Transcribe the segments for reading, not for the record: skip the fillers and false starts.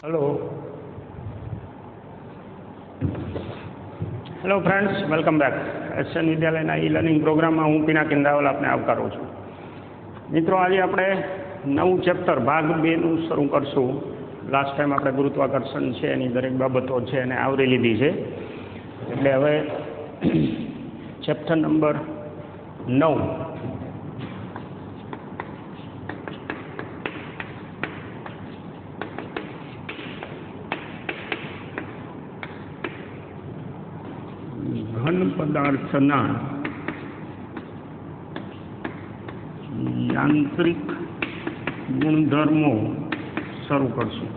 Hello hello friends, welcome back. S N विद्यालयના e learning પ્રોગ્રામમાં હું પિનાકિન રાવલ આપને આવકારું છું। મિત્રો, આજે આપણે નવું ચેપ્ટર ભાગ 2 નું શરૂ કરશું। લાસ્ટ ટાઈમ આપણે ગુરુત્વાકર્ષણ છે એની દરેક બાબતો છે એને આવરી લીધી છે, એટલે હવે ચેપ્ટર નંબર 9 ઘન પદાર્થના યાંત્રિક ગુણધર્મો શરૂ કરશું।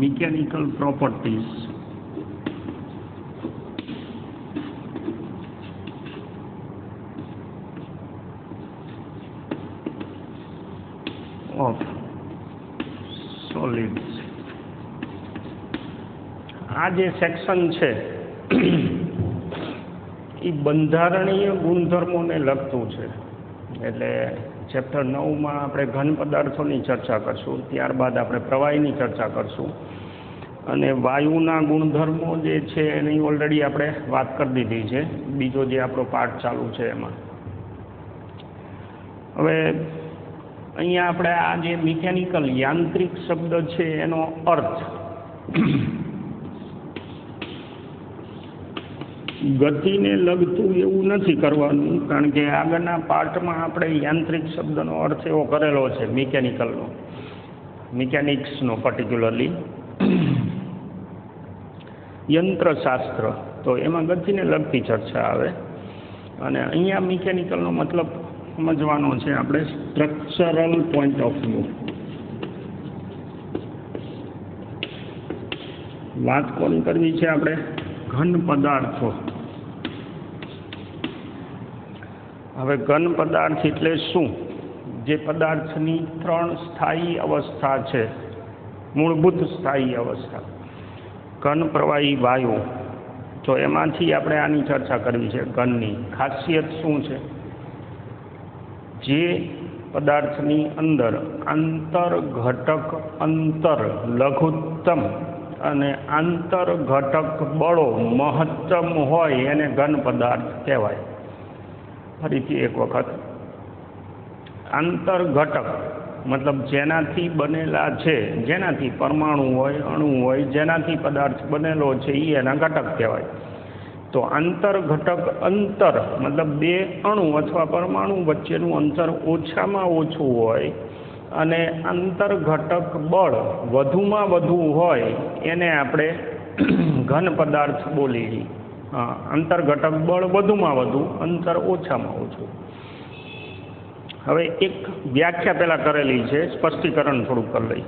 Mechanical properties of solids. આ જે સેક્શન છે એ બંધારણીય ગુણધર્મોને લગતું છે, એટલે ચેપ્ટર 9માં આપણે ઘન પદાર્થોની ચર્ચા કરશું, ત્યારબાદ આપણે પ્રવાહીની ચર્ચા કરશું, અને વાયુના ગુણધર્મો જે છે એની ઓલરેડી આપણે વાત કરી દીધી છે, બીજો જે આપણો પાઠ ચાલુ છે એમાં। હવે અહીંયા આપણે આ જે મિકેનિકલ યાંત્રિક શબ્દ છે એનો અર્થ ગતિને લગતું એવું નથી કરવાનું, કારણ કે આગળના પાર્ટમાં આપણે યાંત્રિક શબ્દનો અર્થ એવો કરેલો છે મિકેનિકલનો, મિકેનિક્સનો પર્ટિક્યુલરલી યંત્રશાસ્ત્ર, તો એમાં ગતિને લગતી ચર્ચા આવે, અને અહીંયા મિકેનિકલનો મતલબ સમજવાનો છે આપણે સ્ટ્રક્ચરલ પોઈન્ટ ઓફ વ્યૂ। વાત કોની કરવી છે આપણે? ઘન પદાર્થો। હવે ઘન પદાર્થ એટલે શું? જે પદાર્થની 3 સ્થાયી અવસ્થા છે, મૂળભૂત સ્થાયી અવસ્થા, ઘન, પ્રવાહી, વાયુ, તો એમાંથી આપણે આની ચર્ચા કરવી છે। ઘનની ખાસિયત શું છે? જે પદાર્થની અંદર આંતર ઘટક અંતર લઘુત્તમ અને આંતર ઘટક બળો મહત્તમ હોય એને ઘન પદાર્થ કહેવાય। ફરીથી એક વખત, આંતર ઘટક મતલબ જેનાથી બનેલા છે, જેનાથી પરમાણુ હોય, અણુ હોય, જેનાથી પદાર્થ બનેલો છે એ એના ઘટક કહેવાય। તો આંતર ઘટક અંતર મતલબ 2 અણુ અથવા પરમાણુ વચ્ચેનું અંતર ઓછામાં ઓછું હોય, અને આંતર ઘટક બળ વધુમાં વધુ હોય એને આપણે ઘન પદાર્થ બોલીએ। આંતર ઘટક બળ વધુમાં વધુ, અંતર ઓછામાં ઓછું। હવે એક વ્યાખ્યા પહેલાં કરેલી છે, સ્પષ્ટીકરણ થોડુંક કરી લઈ।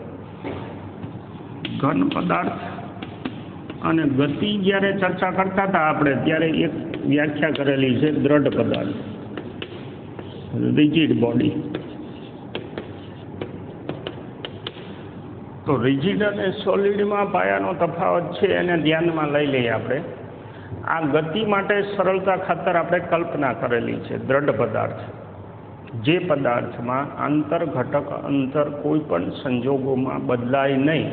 ઘન પદાર્થ અને ગતિ જ્યારે ચર્ચા કરતા હતા આપણે, ત્યારે એક વ્યાખ્યા કરેલી છે દ્રઢ પદાર્થ, રિજિડ બોડી। તો રિજિડ અને સોલિડમાં પાયાનો તફાવત છે, એને ધ્યાનમાં લઈ લઈએ આપણે। આ ગતિ માટે સરળતા ખાતર આપણે કલ્પના કરેલી છે દ્રઢ પદાર્થ, જે પદાર્થમાં આંતર ઘટક અંતર કોઈ પણ સંજોગોમાં બદલાય નહીં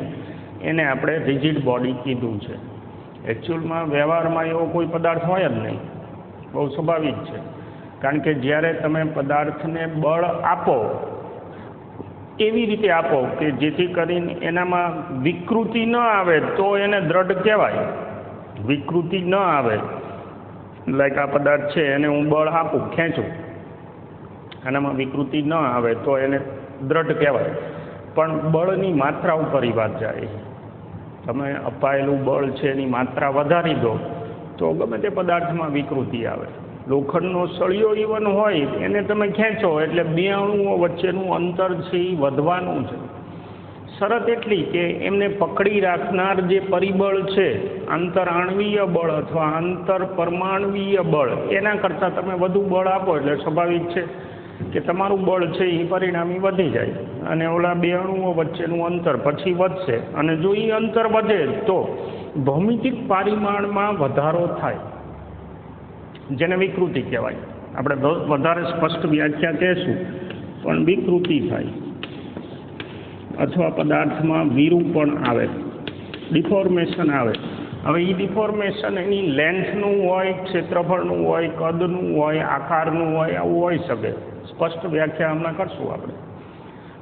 એને આપણે રિજિડ બોડી કીધું છે। એકચ્યુઅલમાં વ્યવહારમાં એવો કોઈ પદાર્થ હોય જ નહીં, બહુ સ્વાભાવિક છે, કારણ કે જ્યારે તમે પદાર્થને બળ આપો એવી રીતે આપો કે જેથી કરીને એનામાં વિકૃતિ ન આવે તો એને દ્રઢ કહેવાય। વિકૃતિ ન આવે, લાઈક આ પદાર્થ છે એને હું બળ આપું, ખેંચું, આનામાં વિકૃતિ ન આવે તો એને દ્રઢ કહેવાય। પણ બળની માત્રા ઉપર વાત જાય, તમે અપાયેલું બળ છે એની માત્રા વધારી દો તો ગમે તે પદાર્થમાં વિકૃતિ આવે। લોખંડનો સળિયો ઇવન હોય એને તમે ખેંચો એટલે 2 અણુઓ વચ્ચેનું અંતર છે એ વધવાનું છે। શરત એટલી કે એમને પકડી રાખનાર જે પરિબળ છે, આંતર આણવીય બળ અથવા આંતર પરમાણવીય બળ, એના કરતાં તમે વધુ બળ આપો એટલે સ્વાભાવિક છે કે તમારું બળ છે એ પરિણામી વધી જાય, અને ઓલા 2 અણુઓ વચ્ચેનું અંતર પછી વધશે, અને જો એ અંતર વધે તો ભૌમિતિક પરિમાણમાં વધારો થાય, જેને વિકૃતિ કહેવાય। આપણે વધારે સ્પષ્ટ વ્યાખ્યા કહેશું પણ વિકૃતિ થાય અથવા પદાર્થમાં વિરૂપણ આવે, ડિફોર્મેશન આવે. હવે એ ડિફોર્મેશન એની લેન્થનું હોય, ક્ષેત્રફળનું હોય, કદનું હોય, આકારનું હોય, આવું હોઈ શકે. સ્પષ્ટ વ્યાખ્યા હમણાં કરશું આપણે.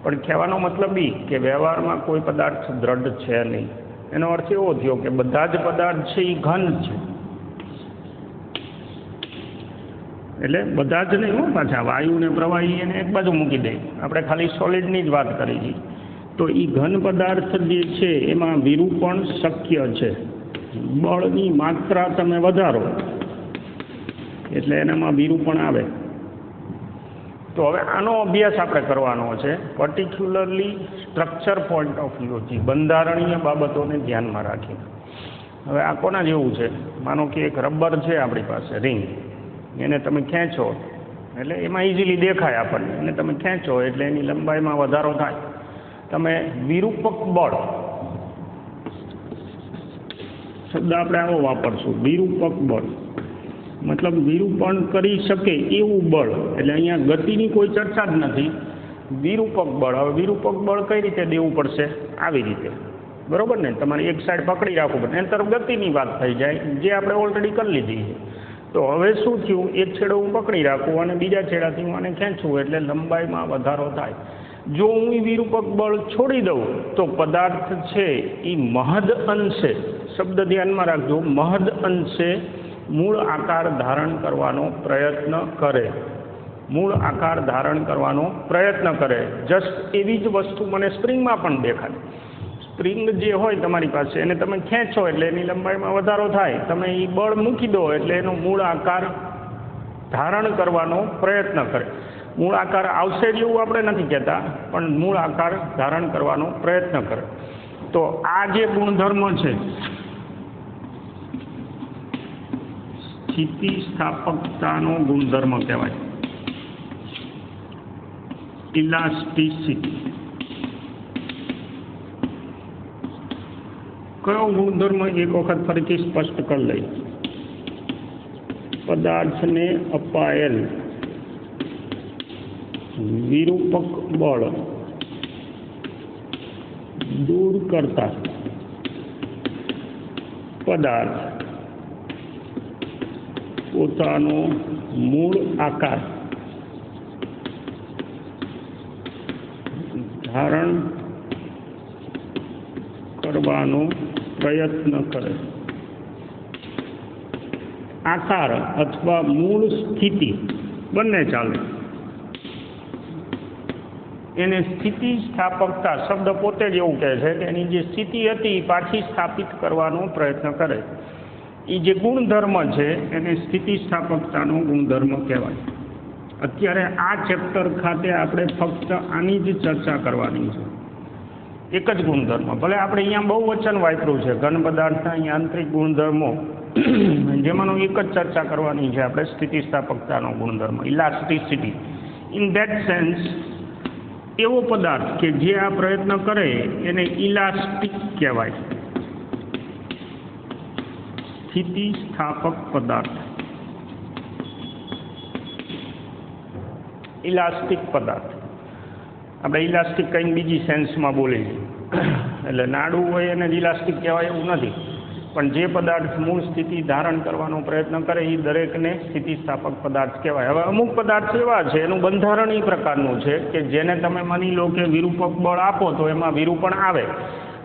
પણ કહેવાનો મતલબ એ કે વ્યવહારમાં કોઈ પદાર્થ દ્રઢ છે નહીં. એનો અર્થ એવો થયો કે બધા જ પદાર્થ છે એ ઘન છે. એટલે બધા જ નહીં હો, પાછા વાયુ ને પ્રવાહી એને એક બાજુ મૂકી દે, આપણે ખાલી સોલિડની જ વાત કરી છે. તો એ ઘન પદાર્થ જે છે એમાં વિરૂપણ શક્ય છે. બળની માત્રા તમે વધારો એટલે એનામાં વિરૂપણ આવે. તો હવે આનો અભ્યાસ આપણે કરવાનો છે, પર્ટિક્યુલરલી સ્ટ્રક્ચર પોઈન્ટ ઓફ વ્યૂથી, બંધારણીય બાબતોને ધ્યાનમાં રાખી. હવે આ કોના જેવું છે? માનો કે એક રબર છે આપણી પાસે, રિંગ, એને તમે ખેંચો એટલે એમાં ઇઝીલી દેખાય આપણને, એને તમે ખેંચો એટલે એની લંબાઈમાં વધારો થાય. તમે વિરૂપક બળ શબ્દ આપણે આવો વાપરશું, વિરૂપક બળ મતલબ વિરૂપણ કરી શકે એવું બળ. એટલે અહીંયા ગતિની કોઈ ચર્ચા જ નથી, વિરૂપક બળ. હવે વિરૂપક બળ કઈ રીતે દેવું પડશે? આવી રીતે, બરોબર ને? તમારે એક સાઈડ પકડી રાખવું પડે, એની તરફ ગતિની વાત થઈ જાય, જે આપણે ઓલરેડી કરી લીધી છે. તો હવે શું થયું? એક છેડો હું પકડી રાખું અને બીજા છેડાથી હું આને ખેંચું એટલે લંબાઈમાં વધારો થાય. જો હું વિરૂપક બળ છોડી દઉં તો પદાર્થ છે એ મહદ અંશે, શબ્દ ધ્યાનમાં રાખજો, મહદ અંશે મૂળ આકાર ધારણ કરવાનો પ્રયત્ન કરે. મૂળ આકાર ધારણ કરવાનો પ્રયત્ન કરે. જસ્ટ એવી જ વસ્તુ મને સ્પ્રિંગમાં પણ દેખાય. સ્પ્રિંગ જે હોય તમારી પાસે, એને તમે ખેંચો એટલે એની લંબાઈમાં વધારો થાય. તમે એ બળ મૂકી દો એટલે એનો મૂળ આકાર ધારણ કરવાનો પ્રયત્ન કરે. મૂળ આકાર આવશે જ એવું આપણે નથી કહેતા, પણ મૂળ આકાર ધારણ કરવાનો પ્રયત્ન કરે. તો આ જે ગુણધર્મ છે, સ્થિતિસ્થાપકતાનો ગુણધર્મ કહેવાય, ઇલાસ્ટિસિટી. કયો ગુણધર્મ? એક વખત ફરીથી સ્પષ્ટ કરી લઈ. પદાર્થને અપાયેલ વિરૂપક બળ દૂર કરતા પદાર્થ પોતાનો મૂળ આકાર ધારણ કરવાનો પ્રયત્ન કરે. આકાર અથવા મૂળ સ્થિતિ બંને ચાલે. એને સ્થિતિસ્થાપકતા શબ્દ પોતે જ એવું કહે છે કે એની જે સ્થિતિ હતી એ પાછી સ્થાપિત કરવાનો પ્રયત્ન કરે. એ જે ગુણધર્મ છે એને સ્થિતિસ્થાપકતાનો ગુણધર્મ કહેવાય. અત્યારે આ ચેપ્ટર ખાતે આપણે ફક્ત આની જ ચર્ચા કરવાની છે, એક જ ગુણધર્મ. ભલે આપણે અહીંયા બહુ વચન વાપર્યું છે ઘન પદાર્થના યાંત્રિક ગુણધર્મો, જેમાંનો એક જ ચર્ચા કરવાની છે આપણે, સ્થિતિસ્થાપકતાનો ગુણધર્મ, ઇલાસ્ટિસિટી. ઇન ધેટ સેન્સ એવો પદાર્થ કે જે આ પ્રયત્ન કરે એને ઇલાસ્ટિક કહેવાય. સ્થિતિસ્થાપક પદાર્થ, ઇલાસ્ટિક પદાર્થ. આપણે ઇલાસ્ટિક કંઈક બીજી સેન્સમાં બોલીએ છીએ, એટલે નાડું હોય એને જ ઇલાસ્ટિક કહેવાય એવું નથી. પણ જે પદાર્થ મૂળ સ્થિતિ ધારણ કરવાનો પ્રયત્ન કરે એ દરેકને સ્થિતિસ્થાપક પદાર્થ કહેવાય. હવે અમુક પદાર્થ એવા છે, એનું બંધારણ એ પ્રકારનું છે કે જેને તમે માની લો કે વિરૂપક બળ આપો તો એમાં વિરૂપણ આવે,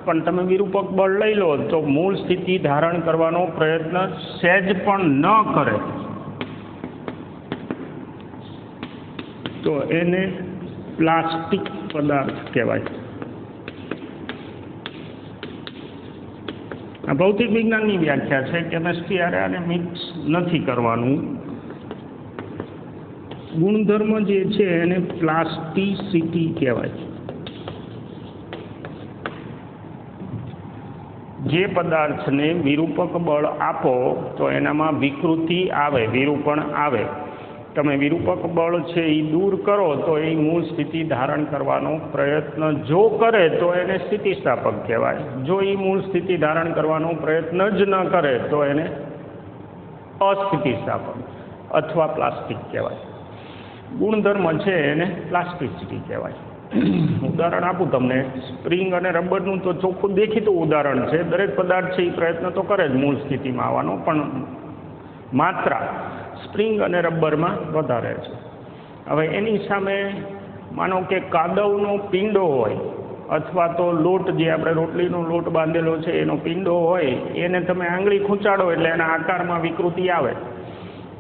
પણ તમે વિરૂપક બળ લઈ લો તો મૂળ સ્થિતિ ધારણ કરવાનો પ્રયત્ન સહેજ પણ ન કરે તો એને પ્લાસ્ટિક પદાર્થ કહેવાય. આ ભૌતિક વિજ્ઞાનની વ્યાખ્યા છે. કેમેસ્ટ્રી આરે આને મિક્સ નથી કરવાનું. ગુણધર્મ જે છે એને પ્લાસ્ટિસિટી કહેવાય. જે પદાર્થને વિરૂપક બળ આપો તો એનામાં વિકૃતિ આવે, વિરૂપણ આવે. તમે વિરૂપક બળ છે એ દૂર કરો તો એ મૂળ સ્થિતિ ધારણ કરવાનો પ્રયત્ન જો કરે તો એને સ્થિતિસ્થાપક કહેવાય. જો એ મૂળ સ્થિતિ ધારણ કરવાનો પ્રયત્ન જ ન કરે તો એને અસ્થિતિસ્થાપક અથવા પ્લાસ્ટિક કહેવાય. ગુણધર્મ છે એને પ્લાસ્ટિસિટી કહેવાય. ઉદાહરણ આપું તમને, સ્પ્રિંગ અને રબરનું તો ચોખ્ખું દેખીતું ઉદાહરણ છે. દરેક પદાર્થ છે એ પ્રયત્ન તો કરે જ મૂળ સ્થિતિમાં આવવાનો, પણ માત્રા સ્પ્રિંગ અને રબરમાં વધારે છે. હવે એની સામે માનો કે કાદવનો પીંડો હોય અથવા તો લોટ, જે આપણે રોટલીનો લોટ બાંધેલો છે એનો પીંડો હોય, એને તમે આંગળી ખૂંચાડો એટલે એના આકારમાં વિકૃતિ આવે.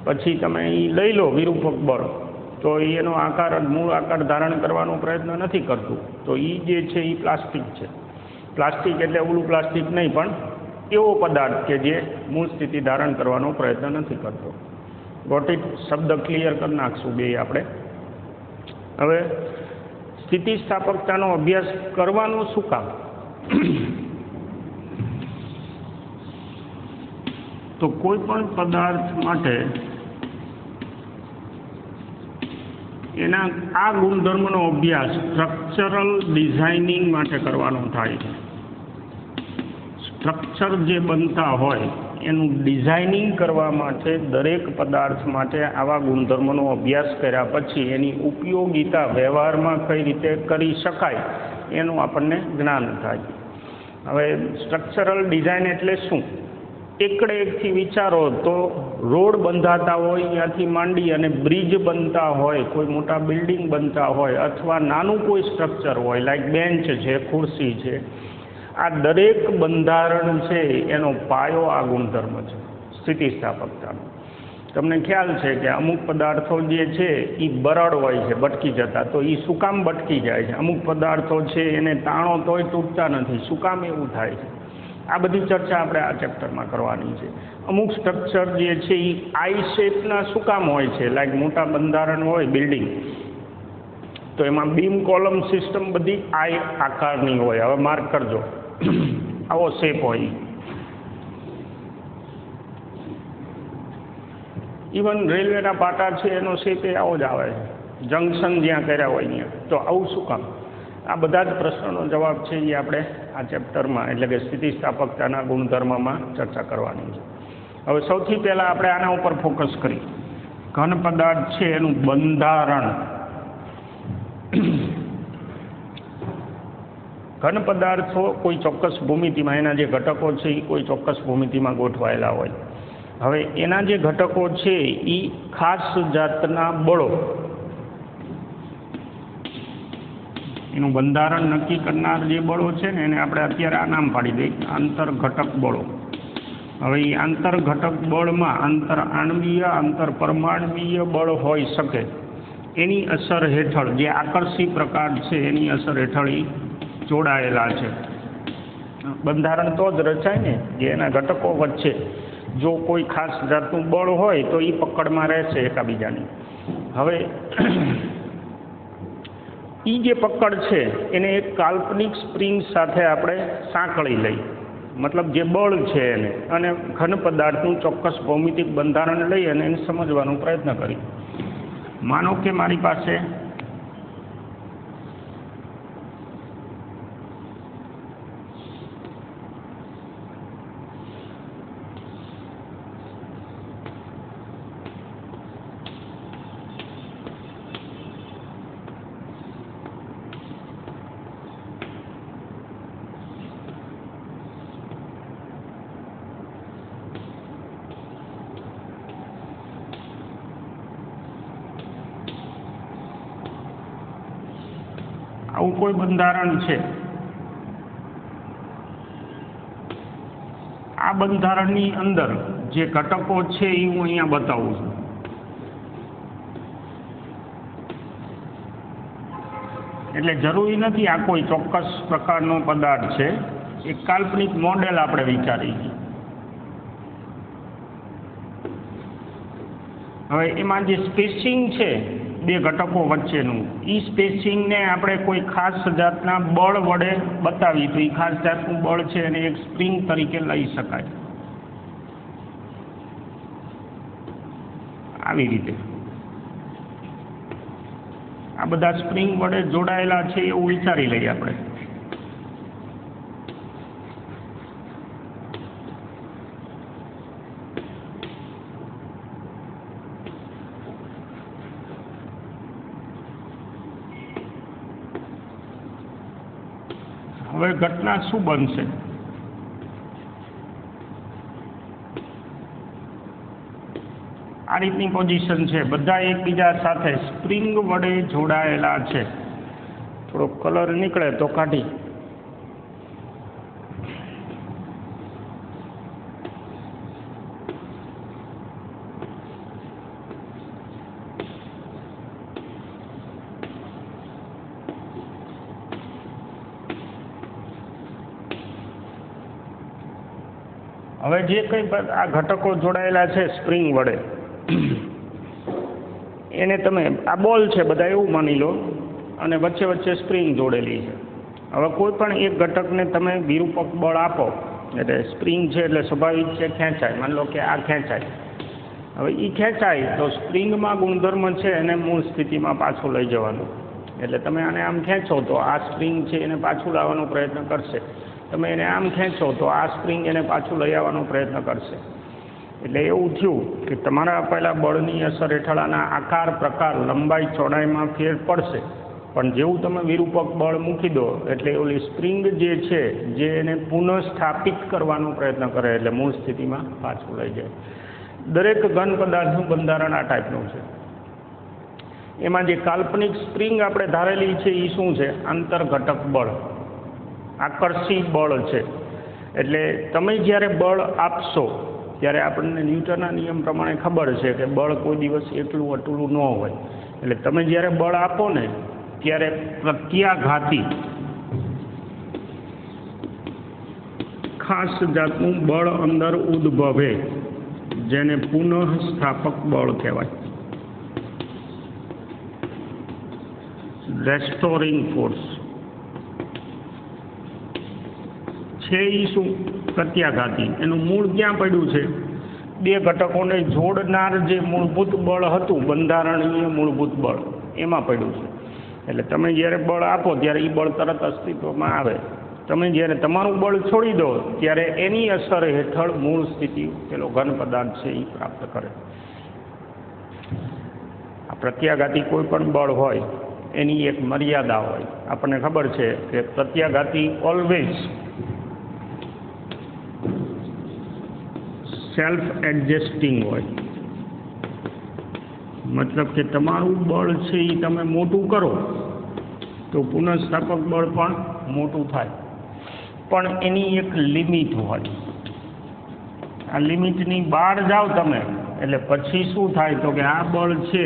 પછી તમે એ લઈ લો વિરૂપક બળ, તો એનો આકાર, મૂળ આકાર ધારણ કરવાનો પ્રયત્ન નથી કરતું. તો એ જે છે એ પ્લાસ્ટિક છે. પ્લાસ્ટિક એટલે ઓલું પ્લાસ્ટિક નહીં, પણ એવો પદાર્થ કે જે મૂળ સ્થિતિ ધારણ કરવાનો પ્રયત્ન નથી કરતો. Got it? શબ્દ ક્લિયર કરી નાખશું બે આપણે. હવે સ્થિતિસ્થાપકતાનો અભ્યાસ કરવાનો શું કામ? તો કોઈ પણ પદાર્થ માટે એના આ ગુણધર્મનો અભ્યાસ સ્ટ્રક્ચરલ ડિઝાઇનિંગ માટે કરવાનો થાય છે. સ્ટ્રક્ચર જે બનતા હોય એનું ડિઝાઇનિંગ કરવા માટે દરેક પદાર્થ માટે આવા ગુણધર્મોનો અભ્યાસ કર્યા પછી એની ઉપયોગિતા વ્યવહારમાં કઈ રીતે કરી શકાય એનું આપણને જ્ઞાન થાય. હવે સ્ટ્રક્ચરલ ડિઝાઇન એટલે શું? એકડે એકથી વિચારો તો રોડ બંધાતા હોય ત્યાંથી માંડી અને બ્રિજ બનતા હોય, કોઈ મોટા બિલ્ડિંગ બનતા હોય, અથવા નાનું કોઈ સ્ટ્રક્ચર હોય લાઈક બેન્ચ છે, ખુરશી છે, આ દરેક બંધારણ છે એનો પાયો આ ગુણધર્મ છે સ્થિતિસ્થાપકતાનો. તમને ખ્યાલ છે કે અમુક પદાર્થો જે છે એ બરડ હોય છે, ભટકી જતા. તો એ શું કામ ભટકી જાય છે? અમુક પદાર્થો છે એને તાણો તોય તૂટતા નથી, શું કામ એવું થાય છે? આ બધી ચર્ચા આપણે આ ચેપ્ટરમાં કરવાની છે. અમુક સ્ટ્રક્ચર જે છે એ આઈ શેપના શું કામ હોય છે? લાઈક મોટા બંધારણ હોય બિલ્ડિંગ, તો એમાં બીમ કોલમ સિસ્ટમ બધી આઈ આકારની હોય. હવે માર્ક કરજો, આવો શેપ હોય. ઇવન રેલવેના પાટા છે એનો શેપ એ આવો જ આવે, જંકશન જ્યાં કર્યા હોય ત્યાં. તો આવું શું કામ? આ બધા જ પ્રશ્નોનો જવાબ છે એ આપણે આ ચેપ્ટરમાં, એટલે કે સ્થિતિસ્થાપકતાના ગુણધર્મમાં ચર્ચા કરવાની છે. હવે સૌથી પહેલાં આપણે આના ઉપર ફોકસ કરી, ઘન પદાર્થ છે એનું બંધારણ. ઘન પદાર્થો કોઈ ચોક્કસ ભૂમિતિમાં, એના જે ઘટકો છે એ કોઈ ચોક્કસ ભૂમિતિમાં ગોઠવાયેલા હોય. હવે એના જે ઘટકો છે એ ખાસ જાતના બળો, એનું બંધારણ નક્કી કરનાર જે બળો છે ને એને આપણે અત્યારે આ નામ પાડી દઈએ, આંતરઘટક બળો. હવે એ આંતરઘટક બળમાં આંતર આણવીય, આંતર પરમાણવીય બળ હોઈ શકે. એની અસર હેઠળ જે આકર્ષી પ્રકાર છે એની અસર હેઠળ એ જોડાયેલા છે. બંધારણ તો જ રચાય ને જે એના ઘટકો વચ્ચે જો કોઈ ખાસ જાતનું બળ હોય તો એ પકડમાં રહેશે એકાબીજાની. હવે એ જે પકડ છે એને એક કાલ્પનિક સ્પ્રિંગ સાથે આપણે સાંકળી લઈ, મતલબ જે બળ છે એને, અને ઘન પદાર્થનું ચોક્કસ ભૌમિતિક બંધારણ લઈ અને એને સમજવાનો પ્રયત્ન કરી. માનો કે મારી પાસે આવું કોઈ બંધારણ છે. આ બંધારણની અંદર જે ઘટકો છે એ હું અહીંયા બતાવું છું. એટલે જરૂરી નથી આ કોઈ ચોક્કસ પ્રકારનો પદાર્થ છે, એક કાલ્પનિક મોડેલ આપણે વિચારી છીએ. હવે એમાં જે સ્પેસિંગ છે બે ઘટકો વચ્ચેનું, એ સ્પેસિંગને આપણે કોઈ ખાસ જાતના બળ વડે બતાવી તો એ ખાસ જાતનું બળ છે એને એક સ્પ્રિંગ તરીકે લઈ શકાય. આવી રીતે આ બધા સ્પ્રિંગ વડે જોડાયેલા છે એવું વિચારી લઈએ આપણે. હવે ઘટના શું બનશે? આ રીતની પોઝિશન છે, બધા એકબીજા સાથે સ્પ્રિંગ વડે જોડાયેલા છે. થોડો કલર નીકળે તો કાઢી. હવે જે કંઈ આ ઘટકો જોડાયેલા છે સ્પ્રિંગ વડે, એને તમે આ બોલ છે બધા એવું માની લો, અને વચ્ચે વચ્ચે સ્પ્રિંગ જોડેલી છે. હવે કોઈ પણ એક ઘટકને તમે વિરૂપક બળ આપો એટલે સ્પ્રિંગ છે એટલે સ્વાભાવિક છે ખેંચાય. માની લો કે આ ખેંચાય, હવે એ ખેંચાય તો સ્પ્રિંગમાં ગુણધર્મ છે એને મૂળ સ્થિતિમાં પાછું લઈ જવાનું. એટલે તમે આને આમ ખેંચો તો આ સ્પ્રિંગ છે એને પાછું લાવવાનો પ્રયત્ન કરશે. તમે એને આમ ખેંચો તો આ સ્પ્રિંગ એને પાછું લઈ આવવાનો પ્રયત્ન કરશે. એટલે એવું થયું કે તમારા આપેલા બળની અસર હેઠળ આના આકાર, પ્રકાર, લંબાઈ, ચોડાઈમાં ફેર પડશે, પણ જેવું તમે વિરૂપક બળ મૂકી દો એટલે ઓલી સ્પ્રિંગ જે છે જે એને પુનઃસ્થાપિત કરવાનો પ્રયત્ન કરે એટલે મૂળ સ્થિતિમાં પાછું લઈ જાય. દરેક ઘન પદાર્થનું બંધારણ આ ટાઈપનું છે. એમાં જે કાલ્પનિક સ્પ્રિંગ આપણે ધારેલી છે એ શું છે? આંતરઘટક બળ, આકર્ષી બળ છે. એટલે તમે જ્યારે બળ આપશો ત્યારે આપણને ન્યૂટનના નિયમ પ્રમાણે ખબર છે કે બળ કોઈ દિવસ એટલું અટલું ન હોય. એટલે તમે જ્યારે બળ આપો ને ત્યારે પ્રત્યાઘાતી ખાસ જાતનું બળ અંદર ઉદ્ભવે, જેને પુનઃસ્થાપક બળ કહેવાય, રેસ્ટોરિંગ ફોર્સ છે. એ શું? પ્રત્યાઘાતી. એનું મૂળ ક્યાં પડ્યું છે? બે ઘટકોને જોડનાર જે મૂળભૂત બળ હતું, બંધારણીય મૂળભૂત બળ, એમાં પડ્યું છે. એટલે તમે જ્યારે બળ આપો ત્યારે એ બળ તરત અસ્તિત્વમાં આવે. તમે જ્યારે તમારું બળ છોડી દો ત્યારે એની અસર હેઠળ મૂળ સ્થિતિ પેલો ઘન પદાર્થ છે એ પ્રાપ્ત કરે. આ પ્રત્યાઘાતી કોઈ પણ બળ હોય એની એક મર્યાદા હોય. આપણને ખબર છે કે પ્રત્યાઘાતી ઓલવેઝ સેલ્ફ એડજસ્ટિંગ હોય. મતલબ કે તમારું બળ છે એ તમે મોટું કરો તો પુનઃસ્થાપક બળ પણ મોટું થાય, પણ એની એક લિમિટ હોય. આ લિમિટની બહાર જાઓ તમે એટલે પછી શું થાય તો કે આ બળ છે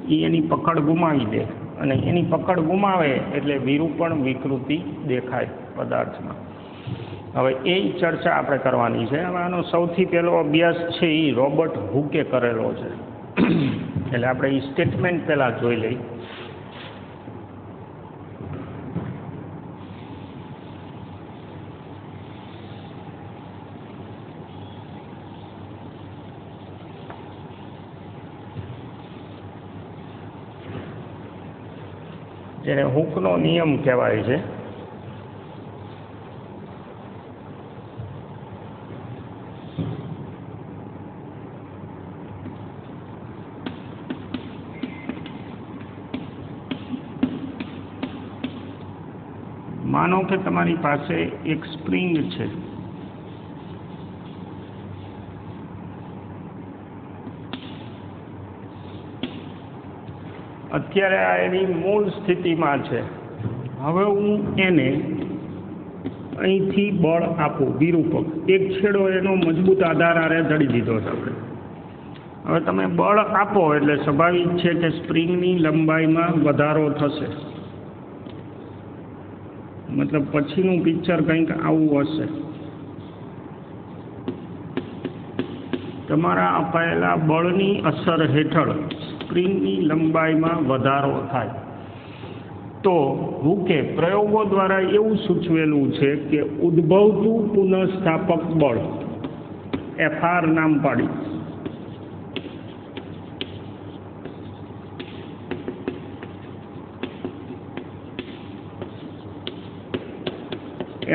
એ એની પકડ ગુમાવી દે, અને એની પકડ ગુમાવે એટલે વિરૂપણ, વિકૃતિ દેખાય પદાર્થમાં. હવે એ ચર્ચા આપણે કરવાની છે. હવે આનો સૌથી પહેલો અભ્યાસ છે એ રોબર્ટ હુકે કરેલો છે. એટલે આપણે એ સ્ટેટમેન્ટ પહેલાં જોઈ લઈ. જેને હુકનો નિયમ કહેવાય છે. માનો કે તમારી પાસે એક સ્પ્રિંગ છે. અત્યારે આ એની મૂળ સ્થિતિમાં છે. હવે હું એને અહીંથી બળ આપું, વિરૂપક. એક છેડો એનો મજબૂત આધાર આરે જડી દીધો છે આપણે. હવે તમે બળ આપો એટલે સ્વાભાવિક છે કે સ્પ્રિંગની લંબાઈમાં વધારો થશે. મતલબ પછીનું પિક્ચર કંઈક આવું હશે. તમારા અપાયેલા બળની અસર હેઠળ સ્પ્રિંગની લંબાઈમાં વધારો થાય. તો હુકે પ્રયોગો દ્વારા એવું સૂચવેલું છે કે ઉદ્ભવતું પુનઃસ્થાપક બળ FR નામ પાડી.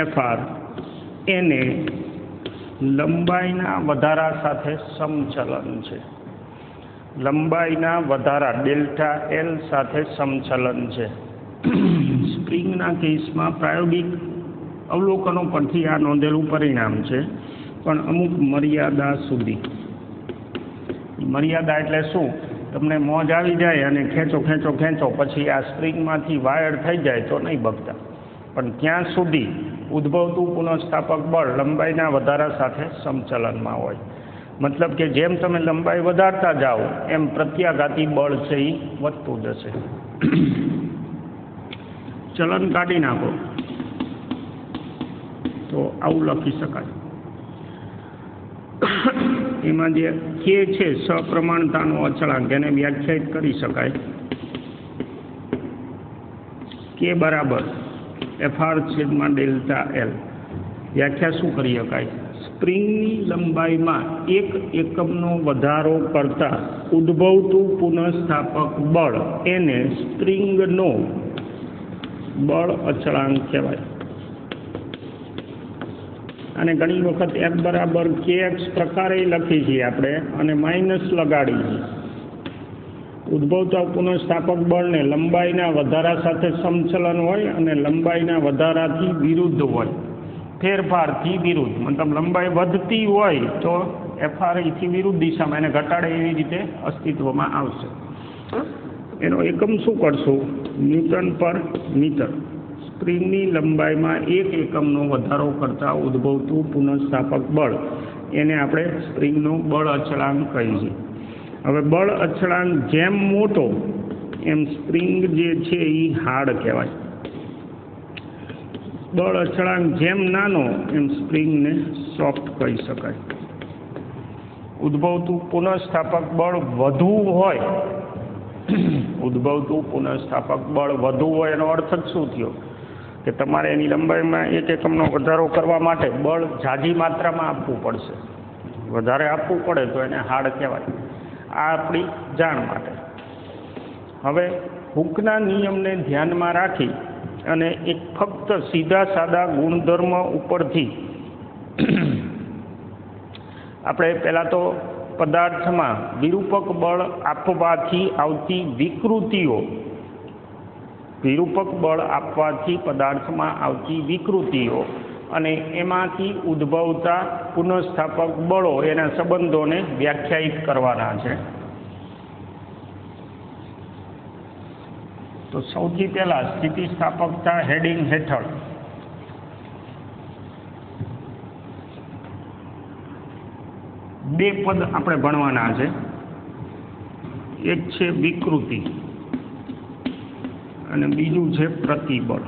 FR એને લંબાઈના વધારા સાથે સમચલન છે. લંબાઈના વધારા ડેલ્ટા L સાથે સમચલન છે. સ્પ્રિંગના કેસમાં પ્રાયોગિક અવલોકનો પરથી આ નોંધેલું પરિણામ છે, પણ અમુક મર્યાદા સુધી. મર્યાદા એટલે શું? તમને મોજ આવી જાય અને ખેંચો પછી આ સ્પ્રિંગમાંથી વાયર થઈ જાય તો નહીં બગતા, પણ ત્યાં સુધી ઉદ્ભવતું પુનઃસ્થાપક બળ લંબાઈના વધારા સાથે સમચલનમાં હોય. મતલબ કે જેમ તમે લંબાઈ વધારતા જાઓ એમ પ્રત્યાઘાતી બળ છે એ વધતું જશે. ચલન કાઢી નાખો તો આવું લખી શકાય. એમાં જે કે છે સપ્રમાણતાનો અચળાંક, એને વ્યાખ્યાયિત કરી શકાય કે બરાબર FR/Δl. વ્યાખ્યા શું કરી શકાય? સ્પ્રિંગની લંબાઈમાં 1 એકમનો વધારો કરતા ઉદ્ભવતું પુનઃસ્થાપક બળ એને સ્પ્રિંગનો બળ અચળાંક કહેવાય. અને ઘણી વખત F બરાબર kx પ્રકારે લખી છીએ આપણે અને માઇનસ લગાડી છીએ. ઉદ્ભવતા પુનઃસ્થાપક બળને લંબાઈના વધારા સાથે સમચલન હોય અને લંબાઈના વધારાથી વિરુદ્ધ હોય, ફેરફારથી વિરુદ્ધ. મતલબ લંબાઈ વધતી હોય તો FR થી વિરુદ્ધ દિશામાં એને ઘટાડે એવી રીતે અસ્તિત્વમાં આવશે. એનો એકમ શું કરશું? ન્યૂટન પર મીટર. સ્પ્રિંગની લંબાઈમાં 1 એકમનો વધારો કરતાં ઉદ્ભવતું પુનઃસ્થાપક બળ એને આપણે સ્પ્રિંગનો બળ અચળાંક કહીએ છીએ. હવે બળ અચળાંક જેમ મોટો એમ સ્પ્રિંગ જે છે એ હાર્ડ કહેવાય. બળ અચળાંક જેમ નાનો એમ સ્પ્રિંગને સોફ્ટ કહી શકાય. ઉદ્ભવતું પુનઃસ્થાપક બળ વધુ હોય, ઉદ્ભવતું પુનઃસ્થાપક બળ વધુ હોય એનો અર્થ જ શું થયો? કે તમારે એની લંબાઈમાં 1 એકમનો વધારો કરવા માટે બળ ઝાઝી માત્રામાં આપવું પડશે. વધારે આપવું પડે તો એને હાર્ડ કહેવાય. આ આપણી જાણ માટે. હવે હૂકના નિયમને ધ્યાનમાં રાખી અને એક ફક્ત સીધા સાદા ગુણધર્મ ઉપરથી આપણે પહેલાં તો પદાર્થમાં વિરૂપક બળ આપવાથી આવતી વિકૃતિઓ, વિરૂપક બળ આપવાથી પદાર્થમાં આવતી વિકૃતિઓ અને એમાંથી ઉદ્ભવતા પુનઃસ્થાપક બળો એના સંબંધોને વ્યાખ્યાયિત કરવાના છે. તો સૌથી પહેલાં સ્થિતિસ્થાપકતા હેડિંગ હેઠળ બે પદ આપણે ભણવાના છે. એક છે વિકૃતિ અને બીજું છે પ્રતિબળ.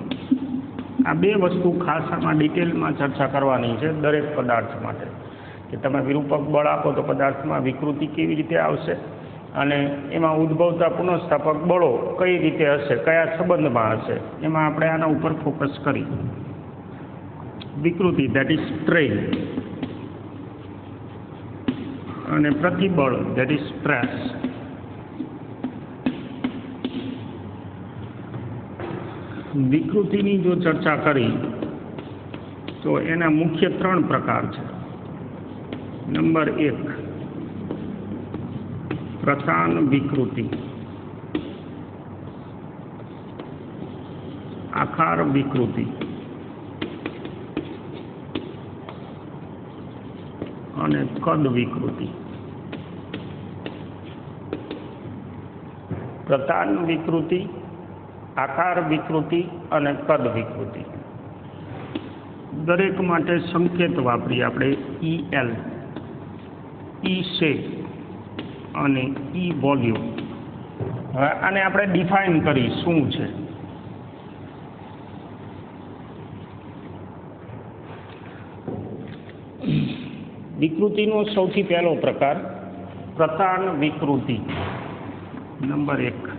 આ બે વસ્તુ ખાસ આમાં ડિટેલમાં ચર્ચા કરવાની છે દરેક પદાર્થ માટે, કે તમે વિરૂપક બળ આપો તો પદાર્થમાં વિકૃતિ કેવી રીતે આવશે અને એમાં ઉદ્ભવતા પુનઃસ્થાપક બળો કઈ રીતે હશે, કયા સંબંધમાં હશે, એમાં આપણે આના ઉપર ફોકસ કરી. વિકૃતિ ધેટ ઇઝ સ્ટ્રેન અને પ્રતિબળ ધેટ ઇઝ સ્ટ્રેસ. વિકૃતિની જો ચર્ચા કરી તો એના મુખ્ય 3 પ્રકાર છે. નંબર 1 પ્રધાન વિકૃતિ, આકાર વિકૃતિ અને કદ વિકૃતિ. પ્રધાન વિકૃતિ, આકાર વિકૃતિ અને કદ વિકૃતિ. દરેક માટે સંકેત વાપરી આપણે EL, E શેપ અને E વોલ્યુમ. હવે આને આપણે ડિફાઇન કરી શું છે. વિકૃતિનો સૌથી પહેલો પ્રકાર પ્રધાન વિકૃતિ. નંબર 1.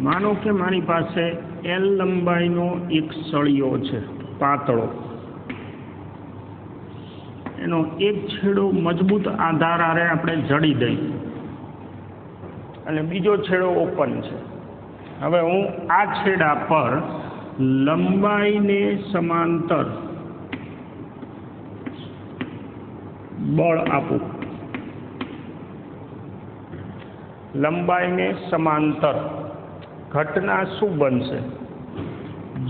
માનો કે મારી પાસે L લંબાઈનો એક સળિયો છે, પાતળો. એનો એક છેડો મજબૂત આધાર આરે આપણે જડી દઈ અને બીજો છેડો ઓપન છે. હવે હું આ છેડા પર લંબાઈને સમાંતર બળ આપું. લંબાઈને સમાંતર ઘટના શું બનશે?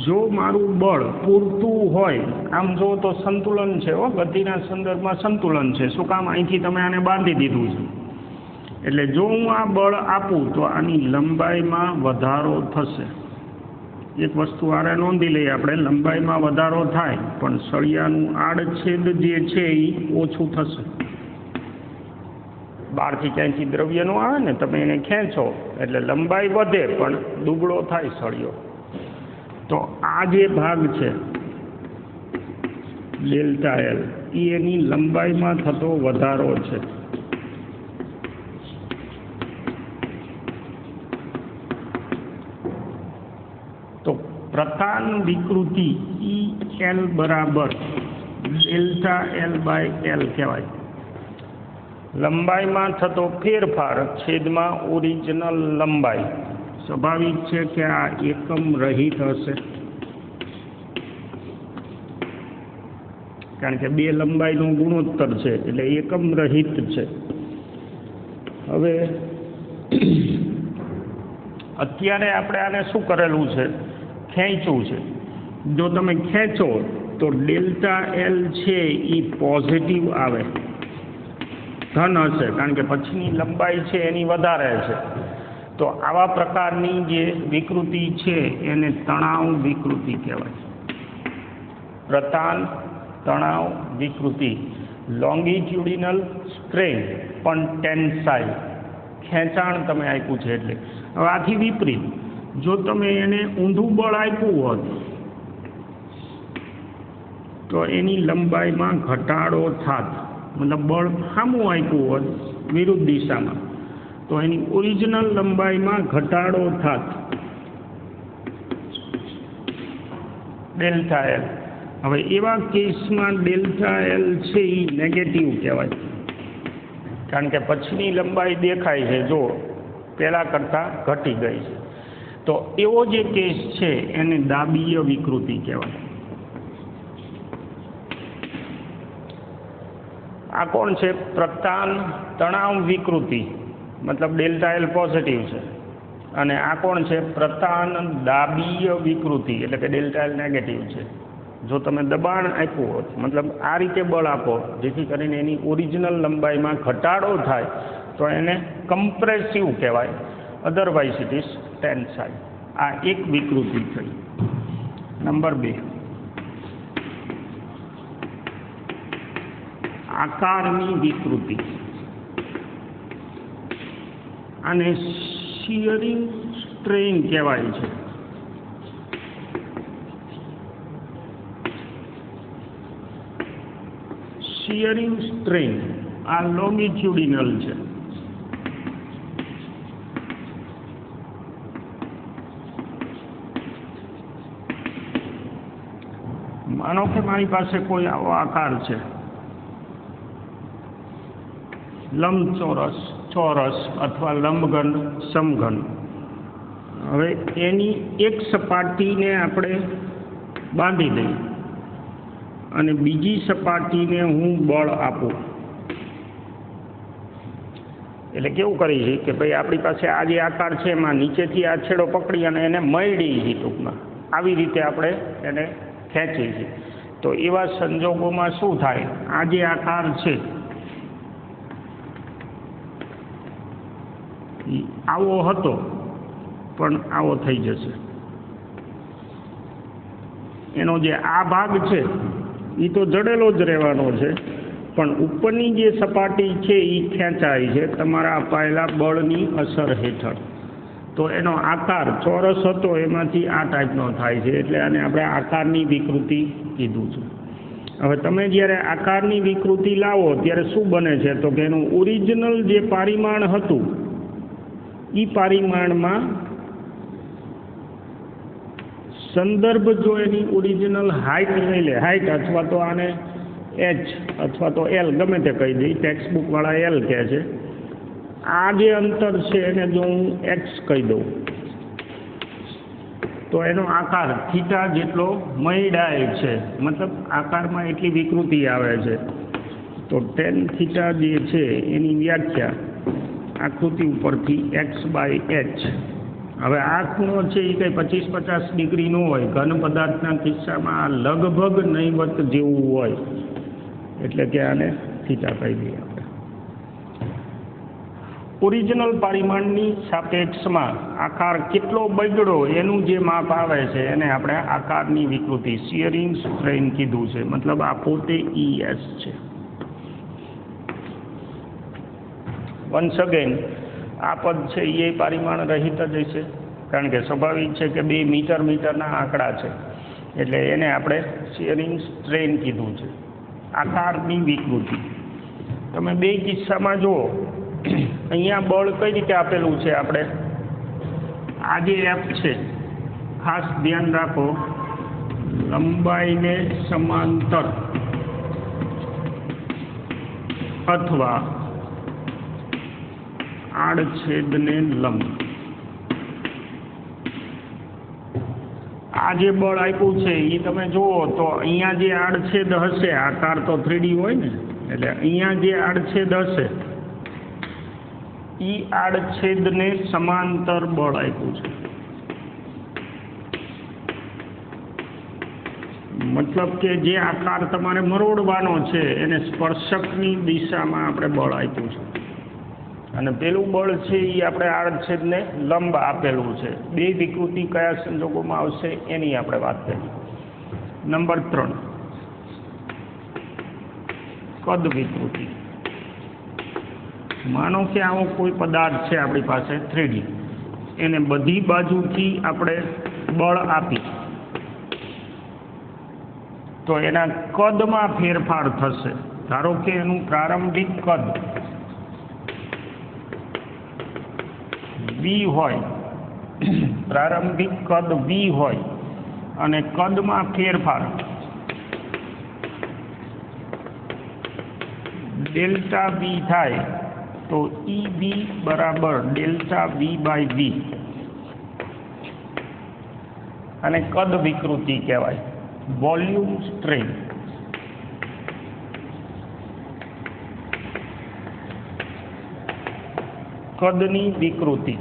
જો મારું બળ પૂરતું હોય, આમ જો તો સંતુલન છે, ગતિના સંદર્ભમાં સંતુલન છે. શું કામ? અહીંથી તમે આને બાંધી દીધું છે. એટલે જો હું આ બળ આપું તો આની લંબાઈમાં વધારો થશે. એક વસ્તુ આરે નોંધી લઈએ આપણે, લંબાઈમાં વધારો થાય પણ સળિયાનું આડછેદ જે છે એ ઓછું થશે. બહારથી ક્યાંયથી દ્રવ્ય ન આવે ને, તમે એને ખેંચો એટલે લંબાઈ વધે પણ દુબળો થાય સળિયો. તો આ જે ભાગ છે ડેલ્ટા એલ, એ એની લંબાઈમાં થતો વધારો છે. તો પ્રતાન વિકૃતિ ઈ એલ બરાબર ડેલ્ટા એલ બાય એલ કહેવાય. લંબાઈમાં થતો ફેરફાર છેદમાં ઓરિજિનલ લંબાઈ. સ્વાભાવિક છે કે આ એકમ રહિત હશે, કારણ કે બે લંબાઈનો ગુણોત્તર છે એટલે એકમ રહિત છે. હવે અત્યારે આપણે આને શું કરેલું છે? ખેંચ્યું છે. જો તમે ખેંચો તો ડેલ્ટા એલ છે એ પોઝિટિવ આવે, ધન હશે, કારણ કે પછીની લંબાઈ છે એની વધારે છે. તો આવા પ્રકારની જે વિકૃતિ છે એને તણાવ વિકૃતિ કહેવાય. પ્રતાન તણાવ વિકૃતિ. લોંગિટ્યુડિનલ સ્ટ્રેન પણ ટેન્સાઇલ, ખેંચાણ તમે આપ્યું છે એટલે. હવે આથી વિપરીત જો તમે એને ઊંધું બળ આપ્યું હોત તો એની લંબાઈમાં ઘટાડો થાત. મતલબ બળ સામું આપ્યું હોત વિરુદ્ધ દિશામાં તો એની ઓરિજિનલ લંબાઈમાં ઘટાડો થાત. Delta L. હવે એવા કેસમાં ડેલ્ટા એલ છે એ નેગેટિવ કહેવાય, કારણ કે પછીની લંબાઈ દેખાય છે, જો પહેલાં કરતાં ઘટી ગઈ છે. તો એવો જે કેસ છે એને દાબીય વિકૃતિ કહેવાય. આ કોણ છે? પ્રતાન તણાવ વિકૃતિ, મતલબ ડેલ્ટા એલ પોઝિટિવ છે. અને આ કોણ છે? પ્રતાન દાબીય વિકૃતિ, એટલે કે ડેલ્ટા એલ નેગેટિવ છે. જો તમે દબાણ આપ્યું હોત, મતલબ આ રીતે બળ આપો જેથી કરીને એની ઓરિજિનલ લંબાઈમાં ઘટાડો થાય તો એને કમ્પ્રેસિવ કહેવાય, અધરવાઇઝ ઇટ ઇઝ ટેન્સાઇલ. આ એક વિકૃતિ થઈ. નંબર 2, આકારની વિકૃતિ. આને શિયરિંગ સ્ટ્રેન કહેવાય છે. શિયરિંગ સ્ટ્રેન આ લોંગિટ્યુડિનલ છે. માનો કે મારી પાસે કોઈ આવો આકાર છે, લંબચોરસ, ચોરસ અથવા લંબઘન, સમઘન. હવે એની એક સપાટીને આપણે બાંધી દઈએ અને બીજી સપાટીને હું બળ આપું. એટલે કેવું કરી છે કે ભાઈ આપણી પાસે આ જે આકાર છે એમાં નીચેથી આ છેડો પકડી અને એને મળી છે, ટૂંકમાં આવી રીતે આપણે એને ખેંચીએ છીએ. તો એવા સંજોગોમાં શું થાય? આ જે આકાર છે આવો હતો પણ આવો થઈ જશે. એનો જે આ ભાગ છે એ તો જડેલો જ રહેવાનો છે, પણ ઉપરની જે સપાટી છે એ ખેંચાય છે તમારા અપાયેલા બળની અસર હેઠળ. તો એનો આકાર ચોરસ હતો એમાંથી આ ટાઈપનો થાય છે, એટલે આને આપણે આકારની વિકૃતિ કીધું છે. હવે તમે જ્યારે આકારની વિકૃતિ લાવો ત્યારે શું બને છે? તો કે એનું ઓરિજિનલ જે પારિમાણ હતું એ પારિમાણમાં સંદર્ભ જો એની ઓરિજિનલ હાઇટ લઈ લે, હાઇટ અથવા તો આને એચ અથવા તો એલ ગમે તે કહી દઈ, ટેક્સ્ટબુકવાળા એલ કહે છે. આ જે અંતર છે એને જો હું એક્સ કહી દઉં તો એનો આકાર થીટા જેટલો મયડાય છે, મતલબ આકારમાં એટલી વિકૃતિ આવે છે. તો ટેન થીટા જે છે એની વ્યાખ્યા આકૃતિ ઉપરથી x/h. હવે આ ખૂણો છે એ કંઈ 25-50 ડિગ્રી નો હોય. ઘન પદાર્થના કિસ્સામાં આ લગભગ નહીવત જેવું હોય, એટલે કે આને થીટા કહી દઈએ આપણે. ઓરિજિનલ પરિમાણની સાપેક્ષમાં આકાર કેટલો બગડ્યો એનું જે માપ આવે છે એને આપણે આકારની વિકૃતિ શિયરિંગ સ્ટ્રેન કીધું છે. મતલબ આ પોતે ES છે. વન્સ અગેન આ પદ છે એ પરિમાણ રહિત જ છે, કારણ કે સ્વાભાવિક છે કે 2 મીટરના આંકડા છે, એટલે એને આપણે શિયરિંગ સ્ટ્રેન કીધું છે. આકારની વિકૃતિ તમે બે કિસ્સામાં જુઓ. અહીંયા બળ કઈ રીતે આપેલું છે? આપણે આ જે F છે, ખાસ ધ્યાન રાખો, લંબાઈને સમાંતર અથવા આડછેદને લંબ. આ જે બળ આપ્યું છે એ તમે જુઓ તો અહીંયા જે આડછેદ હશે, આકાર તો 3D હોય ને, એટલે અહીંયા જે આડછેદ હશે એ આડછેદને સમાંતર બળ આપ્યું છે. મતલબ કે જે આકાર તમારે મરોડવાનો છે એને સ્પર્શકની દિશામાં આપણે બળ આપ્યું છે, અને પેલું બળ છે એ આપણે આડછેદને લંબ આપેલું છે. બે વિકૃતિ કયા સંજોગોમાં આવશે એની આપણે વાત કરીએ. નંબર 3, કદ વિકૃતિ. માનો કે આવો કોઈ પદાર્થ છે આપણી પાસે 3D, એને બધી બાજુથી આપણે બળ આપી તો એના કદમાં ફેરફાર થશે. ધારો કે એનું પ્રારંભિક કદ V હોય, પ્રારંભિક કદ V હોય અને કદમાં ફેરફાર ડેલ્ટા V થાય તો EV બરાબર ડેલ્ટા V/V, અને કદ વિકૃતિ કહેવાય. Volume strain. કદની વિકૃતિ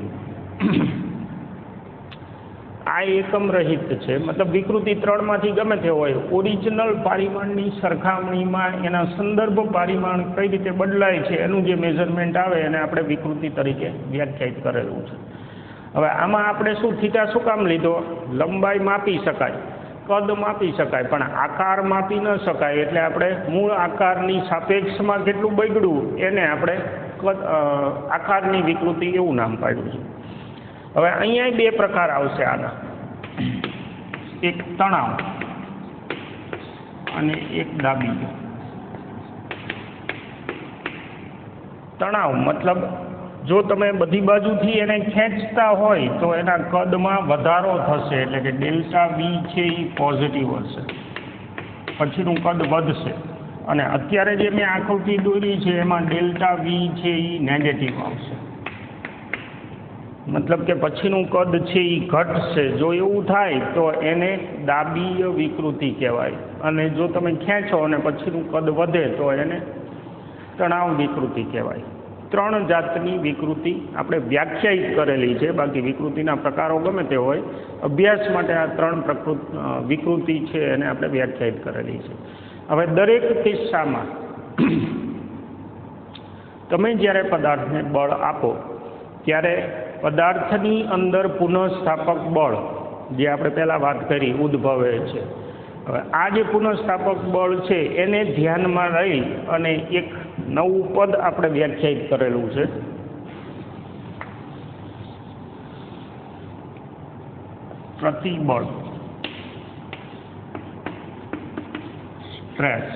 આ એકમ રહિત છે, મતલબ વિકૃતિ 3 માંથી ગમે તે હોય. ઓરિજિનલ પરિમાણની સરખામણીમાં એના સંદર્ભ પરિમાણ કઈ રીતે બદલાય છે એનું જે મેઝરમેન્ટ આવે એને આપણે વિકૃતિ તરીકે વ્યાખ્યાયિત કરેલું છે. હવે આમાં આપણે શું થીટા શું કામ લીધો? લંબાઈ માપી શકાય, કદ માપી શકાય, પણ આકાર માપી ન શકાય. એટલે આપણે મૂળ આકારની સાપેક્ષમાં કેટલું બગડ્યું એને આપણે આકારની વિકૃતિ એવું નામ પાડ્યું છે. હવે અહીંયા 2 પ્રકાર આવશે આના, એક તણાવ અને એક દાબી. તણાવ મતલબ જો તમે બધી બાજુથી એને ખેંચતા હોય તો એના કદમાં વધારો થશે, એટલે કે ડેલ્ટા V છે એ પોઝિટિવ હશે, પછીનું કદ વધશે. અને અત્યારે જે મેં આકૃતિ દોરી છે એમાં ડેલ્ટા V છે એ નેગેટિવ આવશે, મતલબ કે પછીનું કદ છે એ ઘટશે. જો એવું થાય તો એને દાબીય વિકૃતિ કહેવાય, અને જો તમે ખેંચો અને પછીનું કદ વધે તો એને તણાવ વિકૃતિ કહેવાય. 3 જાતની વિકૃતિ આપણે વ્યાખ્યાયિત કરેલી છે. બાકી વિકૃતિના પ્રકારો ગમે તે હોય, અભ્યાસ માટે આ 3 વિકૃતિ છે એને આપણે વ્યાખ્યાયિત કરેલી છે. હવે દરેક કિસ્સામાં તમે જ્યારે પદાર્થને બળ આપો ત્યારે પદાર્થની અંદર પુનઃસ્થાપક બળ, જે આપણે પહેલાં વાત કરી, ઉદ્ભવે છે. હવે આ જે પુનઃસ્થાપક બળ છે એને ધ્યાનમાં લઈ અને એક નવું પદ આપણે વ્યાખ્યાયિત કરેલું છે. પ્રતિબળ, સ્ટ્રેસ.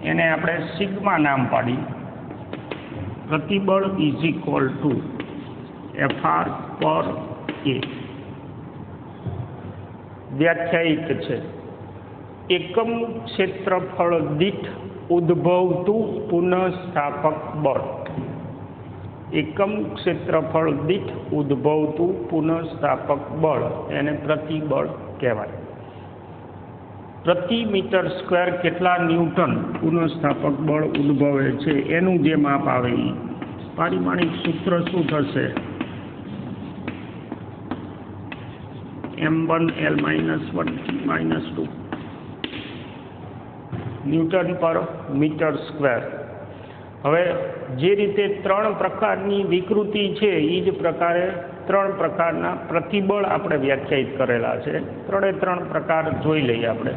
એને આપણે સિગ્મા નામ પાડી. પ્રતિબળ ઇઝ ઇક્વલ ટુ FR પર A. વ્યાખ્યાયિત છે એકમ ક્ષેત્રફળ દીઠ ઉદ્ભવતું પુનઃસ્થાપક બળ. એકમ ક્ષેત્રફળ દીઠ ઉદ્ભવતું પુનઃસ્થાપક બળ એને પ્રતિબળ કહેવાય. પ્રતિ મીટર સ્ક્વેર કેટલા ન્યૂટન પુનઃસ્થાપક બળ ઉદ્ભવે છે એનું જે માપ આવે એ પારિમાણિક સૂત્ર શું થશે? m1 L-1 T-2 ન્યૂટન પર મીટર સ્ક્વેર. હવે જે રીતે 3 પ્રકારની વિકૃતિ છે એ જ પ્રકારે 3 પ્રકારના પ્રતિબળ આપણે વ્યાખ્યાયિત કરેલા છે. 3 પ્રકાર જોઈ લઈએ આપણે.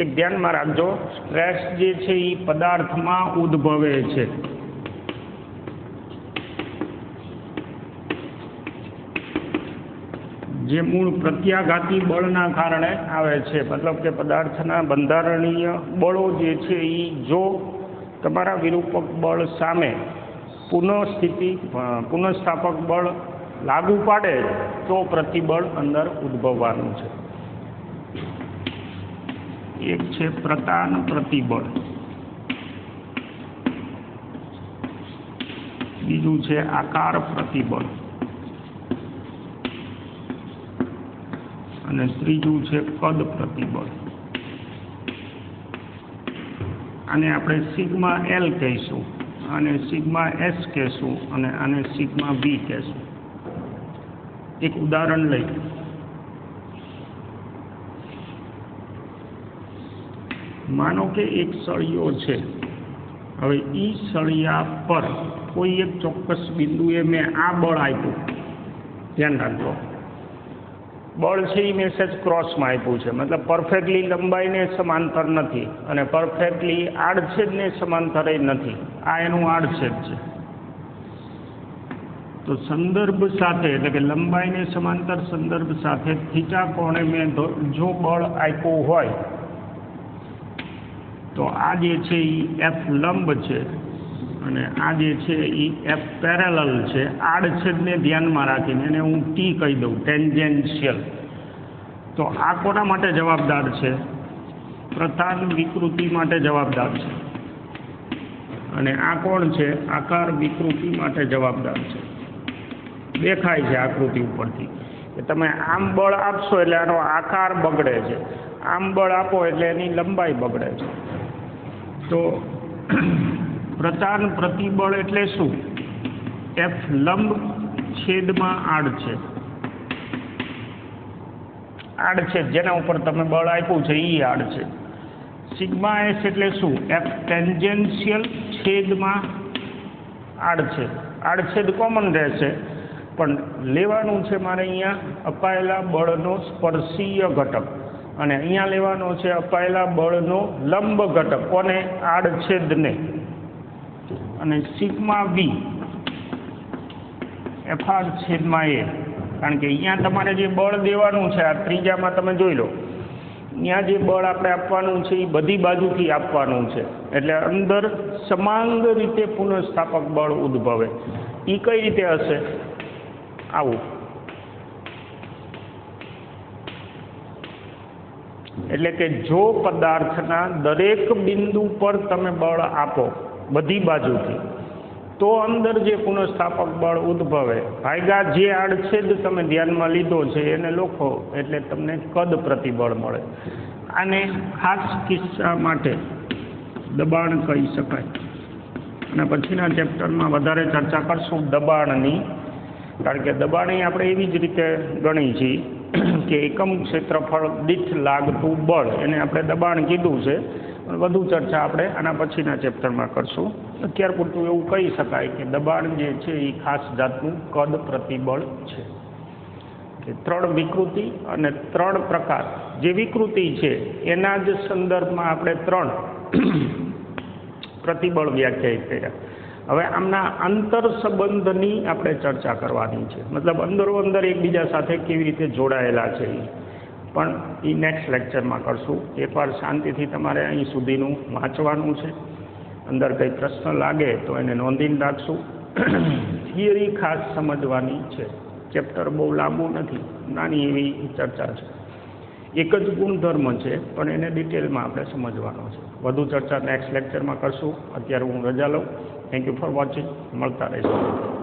એક ધ્યાનમાં રાખજો, સ્ટ્રેસ જે છે એ પદાર્થમાં ઉદ્ભવે છે. જે મૂળ પ્રત્યાઘાતી બળના કારણે આવે છે. મતલબ કે પદાર્થના બંધારણીય બળો જે છે એ જો તમારા વિરૂપક બળ સામે પુનઃસ્થાપક બળ લાગુ પાડે તો પ્રતિબળ અંદર ઉદ્ભવવાનું છે. એક છે પ્રતાન પ્રતિબળ, બીજું છે આકાર પ્રતિબળ અને ત્રીજું છે કદ પ્રતિબળ. આને આપણે સિગ્મા એલ કહીશું, આને સિગ્મા એસ કહેશું અને આને સિગ્મા વી કહેશું. એક ઉદાહરણ લઈ, માનો કે એક સળિયો છે. હવે એ સળિયા પર કોઈ એક ચોક્કસ બિંદુએ મેં આ બળ આપ્યું. ધ્યાન રાખજો, બળ છે એ મેસેજ ક્રોસમાં આપ્યું છે, મતલબ પરફેક્ટલી લંબાઈને સમાંતર નથી અને પરફેક્ટલી આડછેદને સમાંતર નથી. આ એનું આડછેદ છે. તો સંદર્ભ સાથે એટલે કે લંબાઈને સમાંતર સંદર્ભ સાથે થીટા કોણે મેં જો બળ આપ્યું હોય તો આ જે છે એ એફ લંબ છે અને આ જે છે એ એફ પેરેલલ છે. આડછેદને ધ્યાનમાં રાખીને એને હું ટી કહી દઉં, ટેન્જેન્શિયલ. તો આ કોના માટે જવાબદાર છે? પ્રતાન વિકૃતિ માટે જવાબદાર છે. અને આ કોણ છે? આકાર વિકૃતિ માટે જવાબદાર છે. દેખાય છે આકૃતિ ઉપરથી કે તમે આમ બળ આપશો એટલે આનો આકાર બગડે છે, આમ બળ આપો એટલે એની લંબાઈ બગડે છે. તો પ્રતાન પ્રતિબળ એટલે શું? એફ લંબ છેદમાં આડછેદ. આડછેદ જેના ઉપર તમે બળ આપ્યું છે એ આડછેદ. સિગ્મા એસ એટલે શું? એફ ટેન્જેન્શિયલ છેદમાં આડછેદ. આડછેદ કોમન રહેશે પણ લેવાનું છે મારે અહીંયા અપાયેલા બળનો સ્પર્શીય ઘટક અને અહીંયા લેવાનો છે અપાયેલા બળનો લંબ ઘટક. કોને? આડછેદને. અને સિગ્મા વી એફઆર છેદમાં એ, કારણ કે અહીંયા તમારે જે બળ દેવાનું છે આ ત્રીજામાં તમે જોઈ લો, અહીંયા જે બળ આપણે આપવાનું છે એ બધી બાજુથી આપવાનું છે એટલે અંદર સમાંગ રીતે પુનઃસ્થાપક બળ ઉદ્ભવે. એ કઈ રીતે હશે? આવું. એટલે કે જો પદાર્થના દરેક બિંદુ પર તમે બળ આપો બધી બાજુથી તો અંદર જે પુનઃસ્થાપક બળ ઉદ્ભવે ભાગ્યા જે આડછેદ તમે ધ્યાનમાં લીધો છે એને લખો એટલે તમને કદ પ્રતિબળ મળે. આને ખાસ કિસ્સા માટે દબાણ કહી શકાય અને પછીના ચેપ્ટરમાં વધારે ચર્ચા કરશું દબાણની, કારણ કે દબાણ આપણે એવી જ રીતે ગણી છીએ કે એકમ ક્ષેત્રફળ દીઠ લાગતું બળ એને આપણે દબાણ કીધું છે. પણ વધુ ચર્ચા આપણે આના પછીના ચેપ્ટરમાં કરશું. અત્યાર પૂરતું એવું કહી શકાય કે દબાણ જે છે એ ખાસ જાતનું કદ પ્રતિબળ છે. કે 3 વિકૃતિ અને 3 પ્રકાર જે વિકૃતિ છે એના જ સંદર્ભમાં આપણે 3 પ્રતિબળ વ્યાખ્યાયિત કર્યા. હવે આમના અંતર સંબંધની આપણે ચર્ચા કરવાની છે, મતલબ અંદરો અંદર એકબીજા સાથે કેવી રીતે જોડાયેલા છે એ પણ એ નેક્સ્ટ લેક્ચરમાં કરશું. એકવાર શાંતિથી તમારે અહીં સુધીનું વાંચવાનું છે. અંદર કંઈ પ્રશ્ન લાગે તો એને નોંધીને રાખશું. થિયરી ખાસ સમજવાની છે. ચેપ્ટર બહુ લાંબુ નથી, નાની એવી ચર્ચા છે. એક જ ગુણધર્મ છે પણ એને ડિટેલમાં આપણે સમજવાનો છે. વધુ ચર્ચા નેક્સ્ટ લેક્ચરમાં કરશું. અત્યારે હું રજા લઉં. Thank you for watching. મળતા રહીશું.